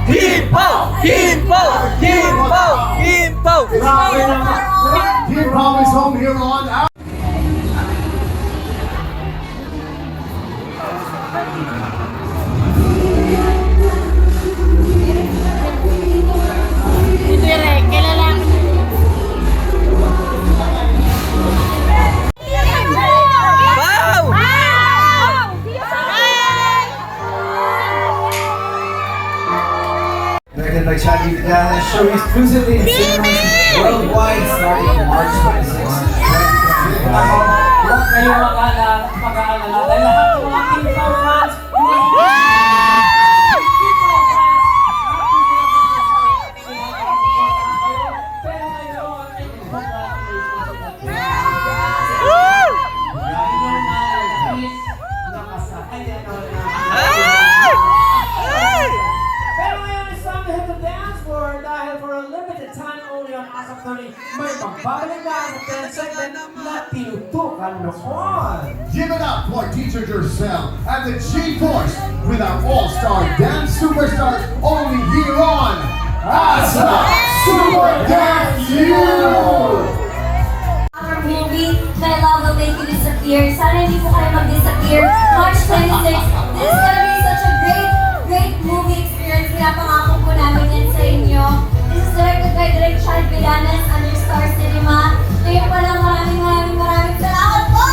Himpo! Himpo! Himpo! Himpo! Grabe naman. He promised home here on out. Wow! Directed by Shaggy Vidal, show is exclusively in cinemas worldwide starting March 26th. Huwag kayong mag-aalala dahil lahat ng mga Himpo fans, pero ngayon ay Pero ngayon is time to hit the dance floor dahil for a limited time only on ASAP 30, may magbabalik na sa 10 segment na tinutukan noon. Give it up for Teacher Jercel and the G-Force with our all-star dance superstars only here on Asa Super Dance U! Our movie, My Love Will Make You Disappear. Sana hindi po kayo mag-disappear. March 26, this is gonna be such a great movie experience. Pinapangako po namin yan sa inyo. This is directed by Direk Chad Villanes under Star Cinema. Ngayon pa lang maraming salamat po!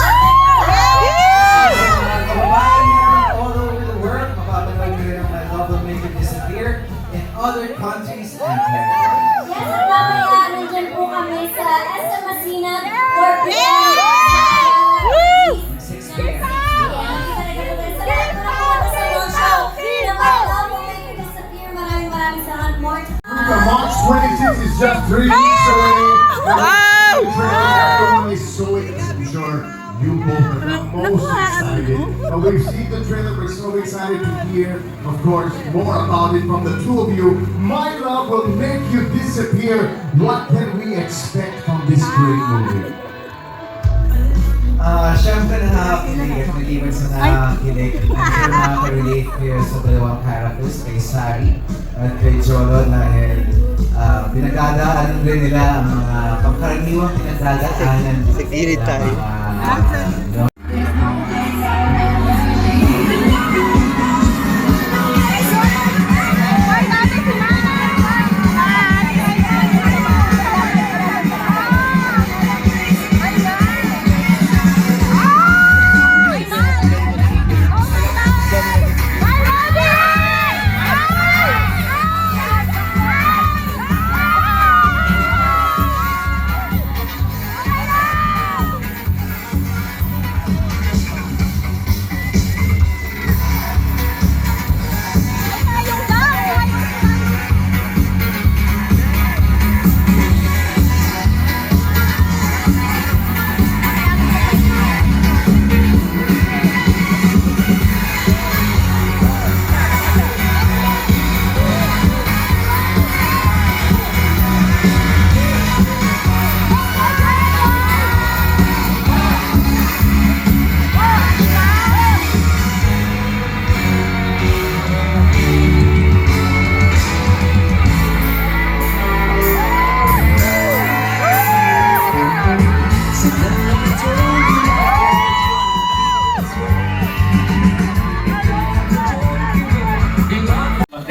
All over the world, mapapanood nyo rin ang My Love Will Make You Disappear in other countries and territories. Yes, at mamaya, nandyan po kami sa SM Masinag, 4 p.m. 6 p.m. March 26th is just 3 weeks away. Wow! Everyone is so excited. I'm sure you both are the most excited. We've seen the trailer. We're so excited to hear, of course, more about it from the two of you. My Love Will Make You Disappear. What can we expect from this great movie? Siyempre nakakakilig at maliban sa nakakakilig. I'm sure nakaka-relate kayo sa dalawang characters, kay Sari at kay Jolo dahil pinagdadaanan rin nila ang mga pangkaraniwang pinagdadaanan ng mga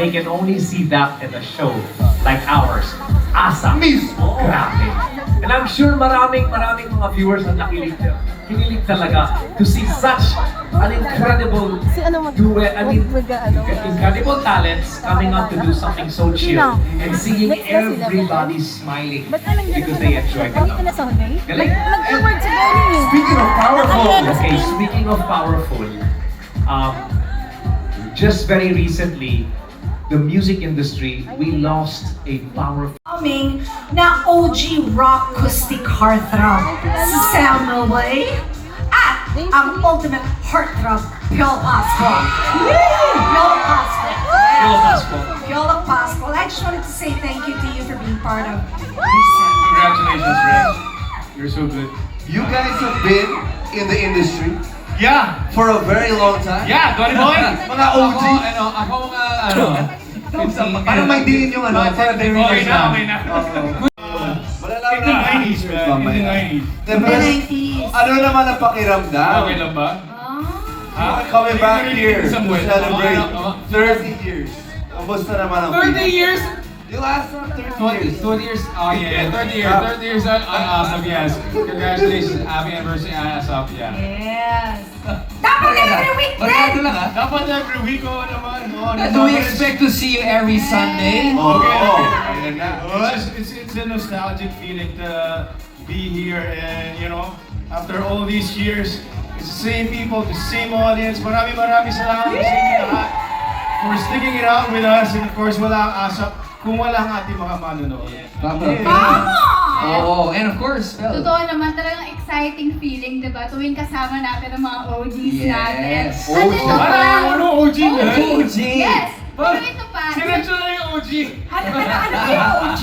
they can only see that in a show like ours. ASAP. Mismo. Grabe. And I'm sure maraming mga viewers ang kinilig talaga to see such an incredible duet. I mean, incredible talents coming out to do something so chill and seeing everybody smiling because they enjoy it. Galing. Speaking of powerful, okay, speaking of powerful, just very recently, the music industry, we lost a powerful Coming na OG rock acoustic heartthrob si Sam Malay at ang ultimate heartthrob, Piolo Pascual. Piolo Pascual. Piolo Pascual. Piolo Pascual. I just wanted to say thank you to you for being part of this. Congratulations, Reg. You're so good. You guys have been in the industry Yeah! for a very long time. Yeah, Donny Boy! Mga OG. Ako mga Parang may diin yung ano, para very Okay na, okay na. Malalaman In the 90s, man. In the 90s. Diba? Ano naman ang pakiramdam? Okay lang ba? Coming back here to Isang buwan. celebrate Oo. 30 years. Kamusta naman ang 30 years? Yung last one, 30 years. 20 years. Oh yeah, 30 years. 30 years on ASAP, yes. Congratulations. Happy anniversary ASAP, yeah. Yes. Dapat every week Magkano din! lang ha? Dapat every week ko naman. Do we expect to see you every Sunday? Okay. Ayan na. It's a nostalgic feeling to be here and after all these years, it's the same people, the same audience. Maraming salamat sa inyo lahat for sticking it out with us, and of course wala ang ASAP kung wala ang ating mga manonood. Oh, and of course, Fel. Totoo naman, talagang exciting feeling, di ba? Tuwing kasama natin ang mga OGs natin. Yes. At ito pa, Ano OG na? OG! yes, pero ito pa, Sinetso na yung OG. Ano yung OG?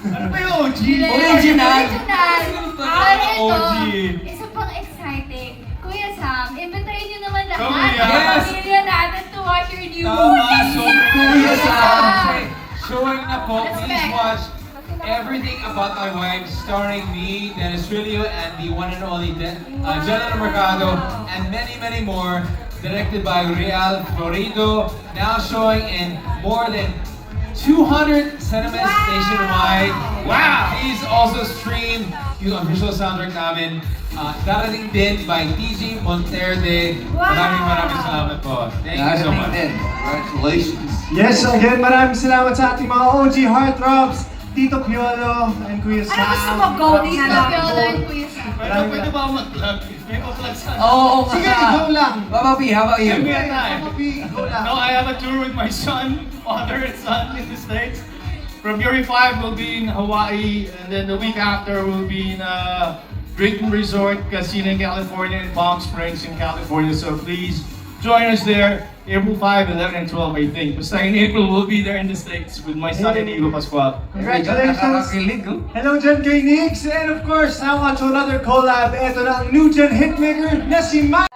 Ano ba yung OG? Original. Pero ito, OG. isa pang exciting. Kuya Sam, invitayin niyo naman lahat Kuya. ng Yes. pamilya natin to watch your new Tama, movie. sobrang Kuya Sam. Yeah. Showing na po, please Respect. watch Everything About My Wife, starring me, Dennis Trillo, and the one and only Jonathan Mercado, and many more, directed by Real Florido, now showing in more than 200 cinemas nationwide. Wow! Please also stream yung official soundtrack namin. Darating din by TJ Monterde. Maraming salamat po. Thank you so much. Congratulations. Yes, again, maraming salamat sa ating mga OG Heartthrobs, Tito Piolo, and Kuya Sam. Ano gusto mo, go na lang? Tokyo and Kuya Sam. Pwede ba mag-plug? May pa-plug sa Oo, Sige, go lang. Baba P, how about you? Every time. Go lang. No, I have a tour with my son, father and son in the States. February 5 we'll be in Hawaii, and then the week after we'll be in Drayton Resort Casino in California, in Palm Springs in California. So please join us there, April 5, 11, and 12, I think. Basta in April, we'll be there in the States with my son and Igo Pascual. Congratulations. Nakakakilig, oh. Hello dyan kay Nix, and of course, now on to another collab. Ito na ang new gen hitmaker na si Mike.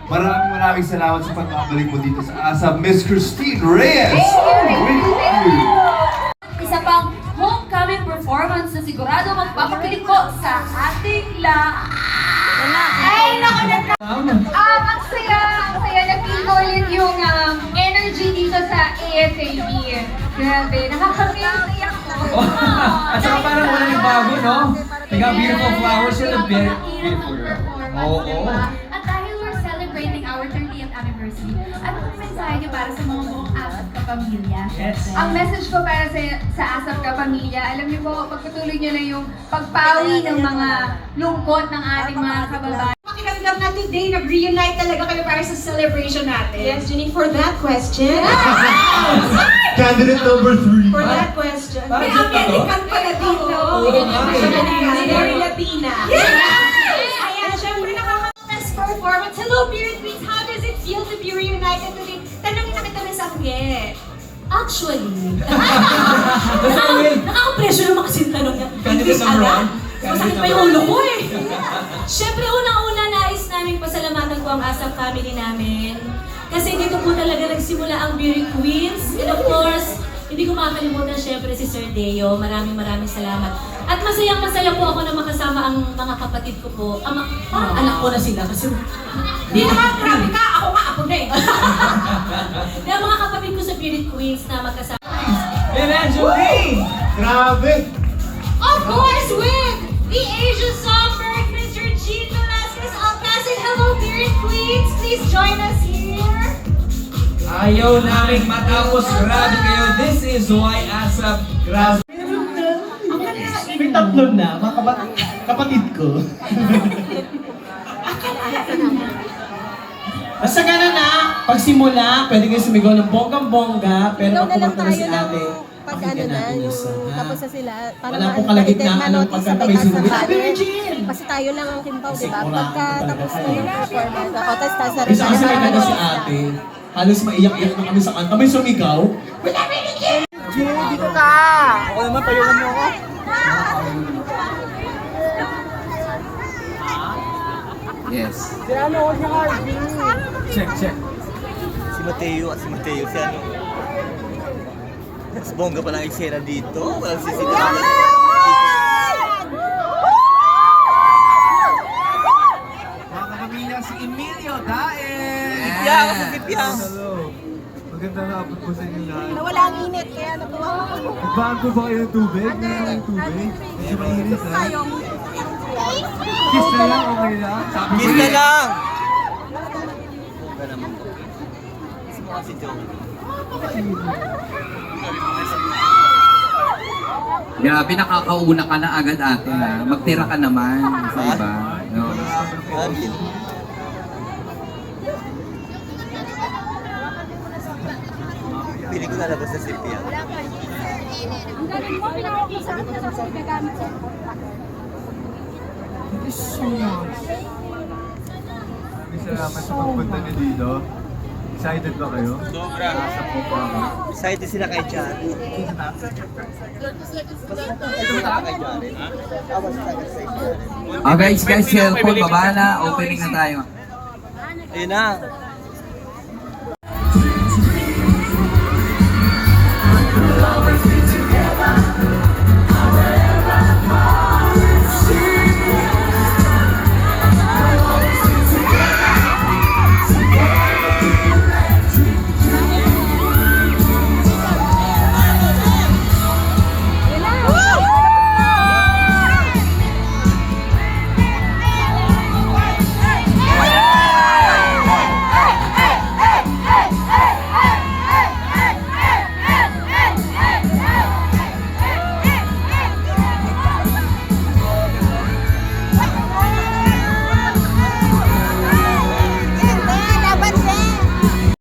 Maraming salamat sa pagkabalik mo dito sa ASAP, Miss Christine Reyes. Isa pang homecoming performance na sigurado magpapakilig ko sa ating lahat. Ay, naku na. Ang saya na-feel ko ulit yung energy dito sa AFAB. Grabe, nakaka-feel ako. At saka parang wala nang bago, no? Taga beautiful flowers and a beautiful girl. Oo. At dahil we're celebrating our 30th anniversary, ano ang mensahe niyo para sa mga buong ASAP kapamilya? Yes. Ang message ko para sa ASAP kapamilya, alam niyo po, pagpatuloy niyo lang yung pagpawi ng mga lungkot ng ating mga kababayan. Pakiramdam na today, nag-reunite talaga kayo para sa celebration natin. Yes, Jenny, for that question. Candidate number 3. For that question. May Bakit American pala dito. Very Latina. Ayan, syempre nakaka-best performance. Hello, Beard Queens. How does it feel to be reunited today? Tanongin na kita rin sa Kuya. Actually, Will. nakaka-pressure naman kasi yung tanong niya. Candidate number one. Masakit pa yung ulo ko eh. Siyempre, unang-una nais namin pasalamatan ko ang ASAP family namin. Kasi dito po talaga nagsimula ang Beauty Queens. And of course, hindi ko makakalimutan siyempre si Sir Deo. Maraming salamat. At masayang-masaya po ako na makasama ang mga kapatid ko po. Parang anak ko na sila kasi... Hindi naman, grabe ka. Ako nga, ako na eh. Ang mga kapatid ko sa Beauty Queens na magkasama. And Angeline! Grabe. Of course, with the Asian songbird, Mr. Gene Velasquez Alcacid. Hello, Beauty Queens. Please join us here. Ayaw namin matapos. Grabe kayo. This is why ASAP. Grabe. May tatlo na, mga kapatid ko. Basta gano'n na, pagsimula, pwede kayo sumigaw ng bonggang-bongga, pero pag kumanta na si ate, pag ano pakinggan na, natin yung isa. ha? tapos na sila, para Wala pong kalagitnaan ng pagkakabay sumunod. Kasi tayo lang ang timpaw, di ba? Kasi Pagka kurang tapos na talaga yung performance, ako, tapos taas na rin. Isa kasi may kanta si ate, halos maiyak-iyak na kami sa kanta, may sumigaw. Dito ka! Ako naman, payungan mo ako. Yes. Check. Si Mateo, si ano. Mas bongga pa lang eksena dito. Walang sisitihan. Mga kapamilya, si Emilio Daen! Sipya ako sa sipya. Hello. Magandang hapon po sa inyo lahat. Nawala ang init, kaya natuwa ako. Nagbago ba kayo ng tubig? Meron ng tubig? Medyo mainit ha? Kiss na lang, okay lang? Sabi ko Kiss na eh. lang! Bongga naman po. Gusto mo kasi joke. Grabe, nakakauna ka na agad ate ha. Magtira ka naman. Diba? No? Pili ko nalabas sa sipya. Ang galing mo, pinakakasaan na sa gagamit sa Salamat sa pagpunta niyo dito. Excited ba kayo? Sobra. Nasa po pa ako. Excited sila kay Johnny. Ah guys, cellphone, baba na. Opening na tayo. Ayun na.